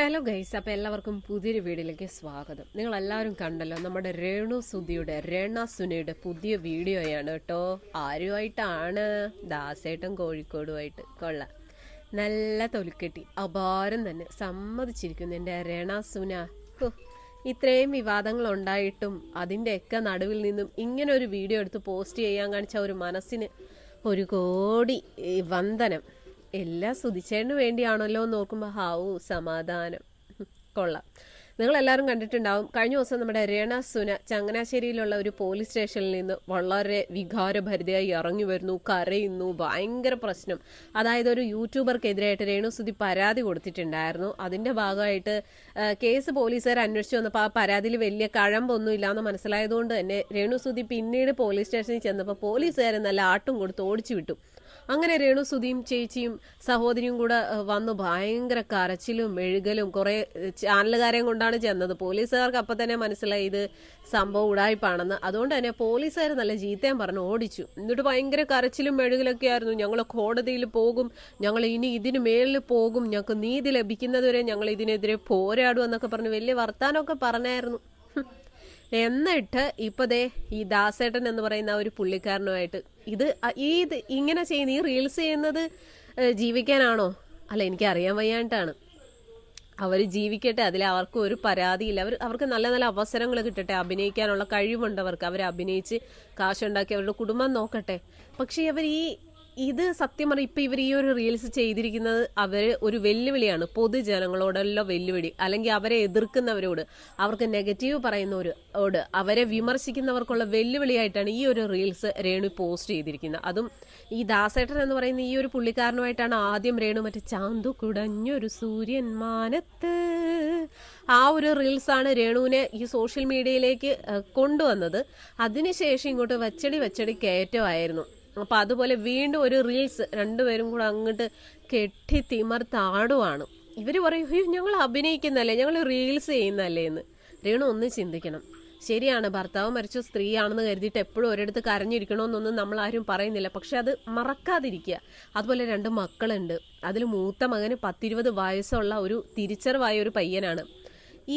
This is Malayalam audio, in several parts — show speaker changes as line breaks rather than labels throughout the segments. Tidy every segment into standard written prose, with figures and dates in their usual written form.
ഹലോ ഗൈസ്, അപ്പോൾ എല്ലാവർക്കും പുതിയൊരു വീഡിയോയിലേക്ക് സ്വാഗതം. നിങ്ങളെല്ലാവരും കണ്ടല്ലോ നമ്മുടെ രേണ സുനയുടെ പുതിയ വീഡിയോയാണ് കേട്ടോ. ആരുമായിട്ടാണ്? ദാസേട്ടൻ കോഴിക്കോടുമായിട്ട്. കൊള്ളാം, നല്ല തൊലിക്കെട്ടി, അപാരം തന്നെ, സമ്മതിച്ചിരിക്കുന്നു എൻ്റെ രേണ സുന. ഇത്രയും വിവാദങ്ങൾ ഉണ്ടായിട്ടും അതിൻ്റെയൊക്കെ നടുവിൽ നിന്നും ഇങ്ങനെ ഒരു വീഡിയോ എടുത്ത് പോസ്റ്റ് ചെയ്യാൻ കാണിച്ച ഒരു മനസ്സിന് 1 കോടി വന്ദനം. എല്ലാം സുധിച്ചേന് വേണ്ടിയാണല്ലോ എന്ന് നോക്കുമ്പോൾ സമാധാനം. കൊള്ളാം. നിങ്ങളെല്ലാവരും കണ്ടിട്ടുണ്ടാവും, കഴിഞ്ഞ ദിവസം നമ്മുടെ രേണ സുന ചങ്ങനാശ്ശേരിയിലുള്ള ഒരു പോലീസ് സ്റ്റേഷനിൽ നിന്ന് വളരെ വികാരഭരിതയായി ഇറങ്ങി വരുന്നു, കരയുന്നു, ഭയങ്കര പ്രശ്നം. അതായത് ഒരു യൂട്യൂബർക്കെതിരായിട്ട് രേണു സുധി പരാതി കൊടുത്തിട്ടുണ്ടായിരുന്നു. അതിന്റെ ഭാഗമായിട്ട് കേസ് പോലീസുകാർ അന്വേഷിച്ചു വന്നപ്പോൾ ആ പരാതിയിൽ വലിയ കഴമ്പൊന്നും ഇല്ലാന്ന് മനസ്സിലായതുകൊണ്ട് തന്നെ രേണു സുധി പിന്നീട് പോലീസ് സ്റ്റേഷനിൽ ചെന്നപ്പോൾ പോലീസുകാരെ നല്ല ആട്ടും കൊടുത്ത് ഓടിച്ചു വിട്ടു. അങ്ങനെ രേണു സുധിയും ചേച്ചിയും സഹോദരിയും കൂടെ വന്നു ഭയങ്കര കരച്ചിലും മെഴുകലും, കുറെ ചാനലുകാരെയും കൊണ്ടാണ് ചെന്നത്. പോലീസുകാർക്ക് അപ്പം തന്നെ മനസ്സിലായി ഇത് സംഭവം ഉടായ്പാണെന്ന്. അതുകൊണ്ട് തന്നെ പോലീസുകാർ നല്ല ചീത്തയും പറഞ്ഞു ഓടിച്ചു. എന്നിട്ട് ഭയങ്കര കരച്ചിലും മെഴുകലൊക്കെ ആയിരുന്നു. ഞങ്ങൾ കോടതിയിൽ പോകും, ഞങ്ങൾ ഇനി ഇതിന് മേളിൽ പോകും, ഞങ്ങൾക്ക് നീതി ലഭിക്കുന്നതുവരെ ഞങ്ങൾ ഇതിനെതിരെ പോരാടും എന്നൊക്കെ പറഞ്ഞ് വലിയ വർത്താനമൊക്കെ പറഞ്ഞായിരുന്നു. എന്നിട്ട് ഇപ്പൊ ദേ ഈ ദാസേട്ടൻ എന്ന് പറയുന്ന ഒരു പുള്ളിക്കാരനുമായിട്ട് ഇത് ഇങ്ങനെ ചെയ്യുന്ന, ഈ റീൽസ് ചെയ്യുന്നത് ജീവിക്കാനാണോ? അല്ല, എനിക്ക് അറിയാൻ വയ്യാണ്ടാണ്. അവർ ജീവിക്കട്ടെ, അതിൽ അവർക്ക് ഒരു പരാതിയില്ല. അവർക്ക് നല്ല നല്ല അവസരങ്ങൾ കിട്ടട്ടെ, അഭിനയിക്കാനുള്ള കഴിവുണ്ട് അവർക്ക്, അവർ അഭിനയിച്ച് കാശുണ്ടാക്കി അവരുടെ കുടുംബം നോക്കട്ടെ. പക്ഷെ ഇത് സത്യം പറഞ്ഞാൽ ഇപ്പൊ ഇവർ ഈ ഒരു റീൽസ് ചെയ്തിരിക്കുന്നത് അവര് ഒരു വെല്ലുവിളിയാണ് പൊതുജനങ്ങളോടുള്ള വെല്ലുവിളി. അല്ലെങ്കിൽ അവരെ എതിർക്കുന്നവരോട്, അവർക്ക് നെഗറ്റീവ് പറയുന്നവരോട്, അവരെ വിമർശിക്കുന്നവർക്കുള്ള വെല്ലുവിളിയായിട്ടാണ് ഈ ഒരു റീൽസ് രേണു പോസ്റ്റ് ചെയ്തിരിക്കുന്നത്. അതും ഈ ദാസേട്ടൻ എന്ന് പറയുന്ന ഈ ഒരു പുള്ളിക്കാരനുമായിട്ടാണ് ആദ്യം രേണു മറ്റേ ചാന്തു കുടഞ്ഞൊരു സൂര്യൻ മാനത്ത്, ആ ഒരു റീൽസാണ് രേണുവിനെ ഈ സോഷ്യൽ മീഡിയയിലേക്ക് കൊണ്ടുവന്നത്. അതിനുശേഷം ഇങ്ങോട്ട് വച്ചടി കയറ്റമായിരുന്നു. അപ്പൊ അതുപോലെ വീണ്ടും ഒരു റീൽസ് രണ്ടുപേരും കൂടെ അങ്ങോട്ട് കെട്ടി തിമർത്താടുവാണ്. ഇവര് പറയും, ഞങ്ങൾ അഭിനയിക്കുന്നല്ലേ, ഞങ്ങൾ റീൽസ് ചെയ്യുന്നല്ലേ എന്ന്. രേണു ഒന്ന് ചിന്തിക്കണം. ശരിയാണ്, ഭർത്താവ് മരിച്ച സ്ത്രീയാണെന്ന് കരുതിയിട്ട് എപ്പോഴും ഒരിടത്ത് കരഞ്ഞിരിക്കണമെന്നൊന്നും നമ്മൾ ആരും പറയുന്നില്ല. പക്ഷെ അത് മറക്കാതിരിക്കുക. അതുപോലെ 2 മക്കളുണ്ട്. അതിൽ മൂത്ത മകന് 10-20 വയസ്സുള്ള ഒരു തിരിച്ചറിവായ ഒരു പയ്യനാണ്.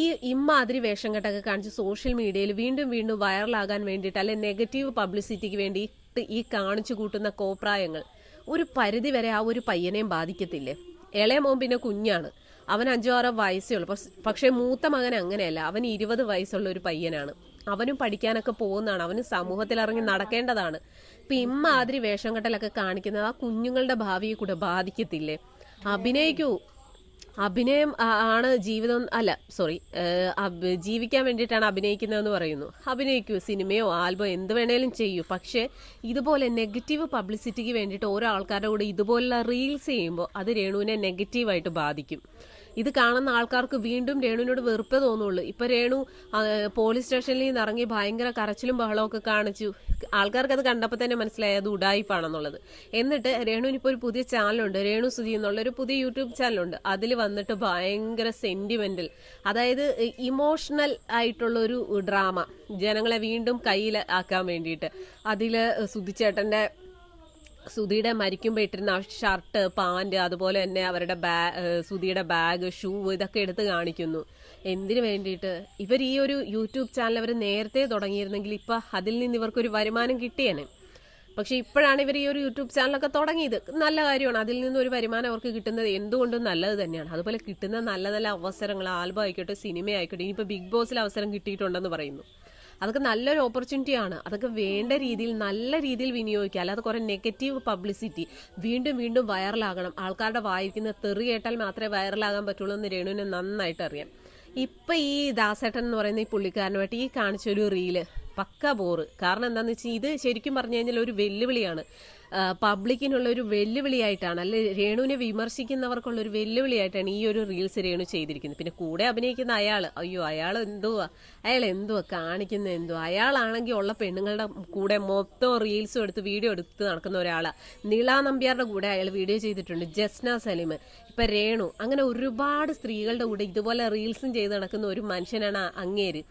ഈ ഇമ്മാതിരി വേഷം കെട്ടൊക്കെ കാണിച്ച് സോഷ്യൽ മീഡിയയിൽ വീണ്ടും വൈറലാകാൻ വേണ്ടിയിട്ട്, അല്ലെ നെഗറ്റീവ് പബ്ലിസിറ്റിക്ക് വേണ്ടിയിട്ട് ഈ കാണിച്ചു കൂട്ടുന്ന കോപ്രായങ്ങൾ ഒരു പരിധി വരെ ആ ഒരു പയ്യനെയും ബാധിക്കത്തില്ലേ? ഇളയ മോൻ പിന്നെ കുഞ്ഞാണ്, അവൻ 5-6 വയസ്സേ ഉള്ളൂ. പക്ഷെ മൂത്ത മകൻ അങ്ങനെയല്ല, അവൻ 20 വയസ്സുള്ള ഒരു പയ്യനാണ്. അവനും പഠിക്കാനൊക്കെ പോകുന്നതാണ്, അവന് സമൂഹത്തിൽ ഇറങ്ങി നടക്കേണ്ടതാണ്. ഇപ്പൊ ഇമ്മാതിരി വേഷം കെട്ടലൊക്കെ കാണിക്കുന്നത് ആ കുഞ്ഞുങ്ങളുടെ ഭാവിയെ കൂടെ ബാധിക്കത്തില്ലേ? അഭിനയം ആണ് ജീവിതം, അല്ല സോറി, ജീവിക്കാൻ വേണ്ടിയിട്ടാണ് അഭിനയിക്കുന്നതെന്ന് പറയുന്നു. അഭിനയിക്കൂ, സിനിമയോ ആൽബോ എന്ത് വേണേലും ചെയ്യൂ. പക്ഷെ ഇതുപോലെ നെഗറ്റീവ് പബ്ലിസിറ്റിക്ക് വേണ്ടിയിട്ട് ഓരോ ആൾക്കാരുടെ കൂടെ ഇതുപോലുള്ള റീൽസ് ചെയ്യുമ്പോൾ അത് രേണുവിനെ നെഗറ്റീവായിട്ട് ബാധിക്കും. ഇത് കാണുന്ന ആൾക്കാർക്ക് വീണ്ടും രേണുവിനോട് വെറുപ്പേ തോന്നുള്ളൂ. ഇപ്പൊ രേണു പോലീസ് സ്റ്റേഷനിൽ നിന്ന് ഇറങ്ങി ഭയങ്കര കരച്ചിലും ബഹളവും ഒക്കെ കാണിച്ചു. ആൾക്കാർക്ക് അത് കണ്ടപ്പോൾ തന്നെ മനസ്സിലായി അത് ഉഡായിപ്പാണെന്നുള്ളത്. എന്നിട്ട് രേണുവിനിപ്പോൾ ഒരു പുതിയ ചാനലുണ്ട്, രേണു സുധി എന്നുള്ള ഒരു പുതിയ യൂട്യൂബ് ചാനലുണ്ട്. അതിൽ വന്നിട്ട് ഭയങ്കര സെന്റിമെന്റൽ, അതായത് ഇമോഷണൽ ആയിട്ടുള്ള ഒരു ഡ്രാമ ജനങ്ങളെ വീണ്ടും കയ്യിൽ ആക്കാൻ വേണ്ടിയിട്ട് അതില് സുധിയുടെ മരിക്കുമ്പോൾ ഇട്ടിരുന്ന ഷർട്ട്, പാന്റ്, അതുപോലെ തന്നെ അവരുടെ സുധിയുടെ ബാഗ്, ഷൂ, ഇതൊക്കെ എടുത്ത് കാണിക്കുന്നു. എന്തിനു വേണ്ടിയിട്ട്? ഇവർ ഈ ഒരു യൂട്യൂബ് ചാനൽ അവർ നേരത്തെ തുടങ്ങിയിരുന്നെങ്കിൽ ഇപ്പൊ അതിൽ നിന്ന് ഇവർക്കൊരു വരുമാനം കിട്ടിയേനെ. പക്ഷെ ഇപ്പോഴാണ് ഇവർ ഈ ഒരു യൂട്യൂബ് ചാനലൊക്കെ തുടങ്ങിയത്. നല്ല കാര്യമാണ്, അതിൽ നിന്ന് ഒരു വരുമാനം അവർക്ക് കിട്ടുന്നത് എന്തുകൊണ്ടും നല്ലത് തന്നെയാണ്. അതുപോലെ കിട്ടുന്ന നല്ല നല്ല അവസരങ്ങൾ, ആൽബം ആയിക്കോട്ടെ, സിനിമ ആയിക്കോട്ടെ, ഇനിയിപ്പോൾ ബിഗ് ബോസിൽ അവസരം കിട്ടിയിട്ടുണ്ടെന്ന് പറയുന്നു. അതൊക്കെ നല്ലൊരു ഓപ്പർച്യൂണിറ്റിയാണ്. അതൊക്കെ വേണ്ട രീതിയിൽ നല്ല രീതിയിൽ വിനിയോഗിക്കുക. അല്ലാതെ കുറെ നെഗറ്റീവ് പബ്ലിസിറ്റി വീണ്ടും വൈറലാകണം, ആൾക്കാരുടെ വായിക്കുന്ന തെറി കേട്ടാൽ മാത്രമേ വൈറലാകാൻ പറ്റുള്ളൂ എന്ന് രേണുവിനെ നന്നായിട്ട് അറിയാം. ഇപ്പൊ ഈ ദാസേട്ടൻ എന്ന് പറയുന്ന ഈ പുള്ളിക്കാരനുമായിട്ട് ഈ കാണിച്ചൊരു റീല് പക്ക ബോറ്. കാരണം എന്താന്ന് വെച്ചാൽ ഇത് ശരിക്കും പറഞ്ഞു കഴിഞ്ഞാൽ ഒരു വെല്ലുവിളിയാണ്, പബ്ലിക്കിനുള്ള ഒരു വെല്ലുവിളിയായിട്ടാണ്, അല്ലെ രേണുവിനെ വിമർശിക്കുന്നവർക്കുള്ള ഒരു വെല്ലുവിളിയായിട്ടാണ് ഈ ഒരു റീൽസ് രേണു ചെയ്തിരിക്കുന്നത്. പിന്നെ കൂടെ അഭിനയിക്കുന്ന അയാൾ എന്തുവാ കാണിക്കുന്ന അയാളാണെങ്കിൽ ഉള്ള പെണ്ണുങ്ങളുടെ കൂടെ മൊത്തം റീൽസും എടുത്ത് വീഡിയോ എടുത്ത് നടക്കുന്ന ഒരാളാ. നീള നമ്പ്യാരുടെ കൂടെ അയാൾ വീഡിയോ ചെയ്തിട്ടുണ്ട്, ജസ്ന സലീം, ഇപ്പൊ രേണു, അങ്ങനെ ഒരുപാട് സ്ത്രീകളുടെ കൂടെ ഇതുപോലെ റീൽസും ചെയ്ത് നടക്കുന്ന ഒരു മനുഷ്യനാണ് അങ്ങേര്.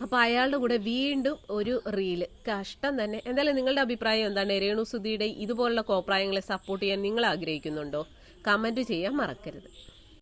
അപ്പൊ അയാളുടെ കൂടെ വീണ്ടും ഒരു റീല്, കഷ്ടം തന്നെ. എന്തായാലും നിങ്ങളുടെ അഭിപ്രായം എന്താണ്? രേണു സുധിയുടെ ഇതുപോലുള്ള കോപ്രായങ്ങളെ സപ്പോർട്ട് ചെയ്യാൻ നിങ്ങൾ ആഗ്രഹിക്കുന്നുണ്ടോ? കമന്റ് ചെയ്യാൻ മറക്കരുത്.